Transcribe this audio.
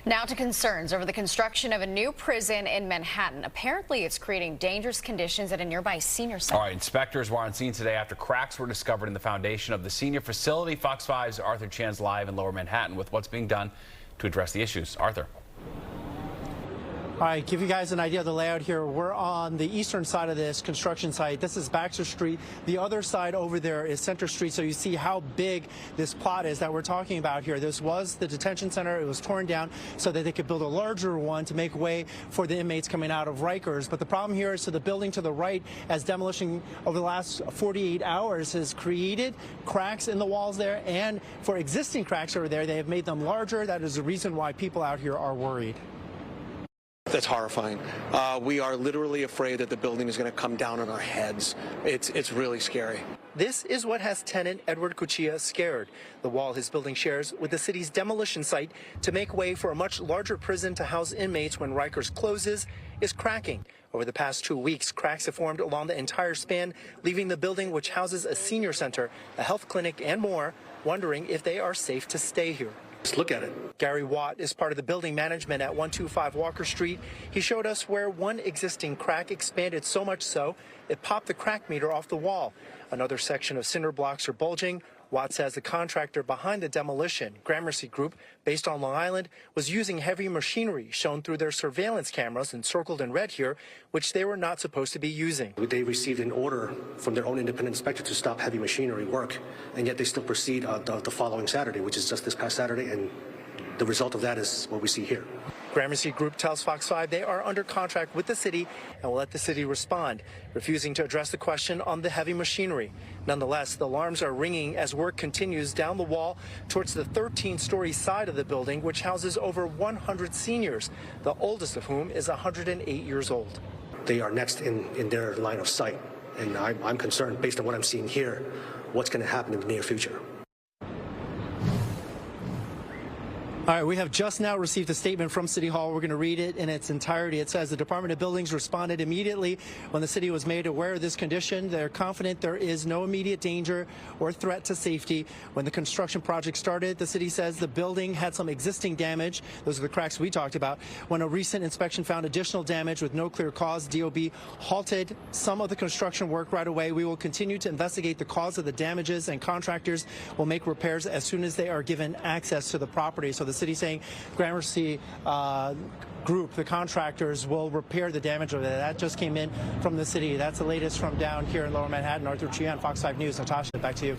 Now to concerns over the construction of a new prison in Manhattan. Apparently, it's creating dangerous conditions at a nearby senior center. All right, inspectors were on scene today after cracks were discovered in the foundation of the senior facility. Fox 5's Arthur Chan's live in Lower Manhattan with what's being done to address the issues. Arthur. All right, give you guys an idea of the layout here. We're on the eastern side of this construction site. This is Baxter Street. The other side over there is Center Street. So you see how big this plot is that we're talking about here. This was the detention center. It was torn down so that they could build a larger one to make way for the inmates coming out of Rikers. But the problem here is to the building to the right, as demolition over the last 48 hours has created cracks in the walls there. And for existing cracks over there, they have made them larger. That is the reason why people out here are worried. That's horrifying. We are literally afraid that the building is going to come down on our heads. It's really scary. This is what has tenant Edward Cuchilla scared. The wall his building shares with the city's demolition site to make way for a much larger prison to house inmates when Rikers closes is cracking. Over the past 2 weeks, cracks have formed along the entire span, leaving the building, which houses a senior center, a health clinic, and more, wondering if they are safe to stay here. Just look at it. Gary Watt is part of the building management at 125 Walker Street. He showed us where one existing crack expanded so much so it popped the crack meter off the wall. Another section of cinder blocks are bulging. Watt says the contractor behind the demolition, Gramercy Group, based on Long Island, was using heavy machinery shown through their surveillance cameras encircled in red here, which they were not supposed to be using. They received an order from their own independent inspector to stop heavy machinery work, and yet they still proceed the following Saturday, which is just this past Saturday, and the result of that is what we see here. Gramercy Group tells Fox 5 they are under contract with the city and will let the city respond, refusing to address the question on the heavy machinery. Nonetheless, the alarms are ringing as work continues down the wall towards the 13-story side of the building, which houses over 100 seniors, the oldest of whom is 108 years old. They are next in their line of sight, and I'm concerned, based on what I'm seeing here, what's going to happen in the near future. All right, we have just now received a statement from City Hall. We're going to read it in its entirety. It says the Department of Buildings responded immediately when the city was made aware of this condition. They're confident there is no immediate danger or threat to safety. When the construction project started, the city says the building had some existing damage. Those are the cracks we talked about. When a recent inspection found additional damage with no clear cause, DOB halted some of the construction work right away. We will continue to investigate the cause of the damages, and contractors will make repairs as soon as they are given access to the property. So the city saying Gramercy Group, the contractors, will repair the damage of it. That just came in from the city. That's the latest from down here in Lower Manhattan. Arthur Chan, Fox 5 News. Natasha, back to you.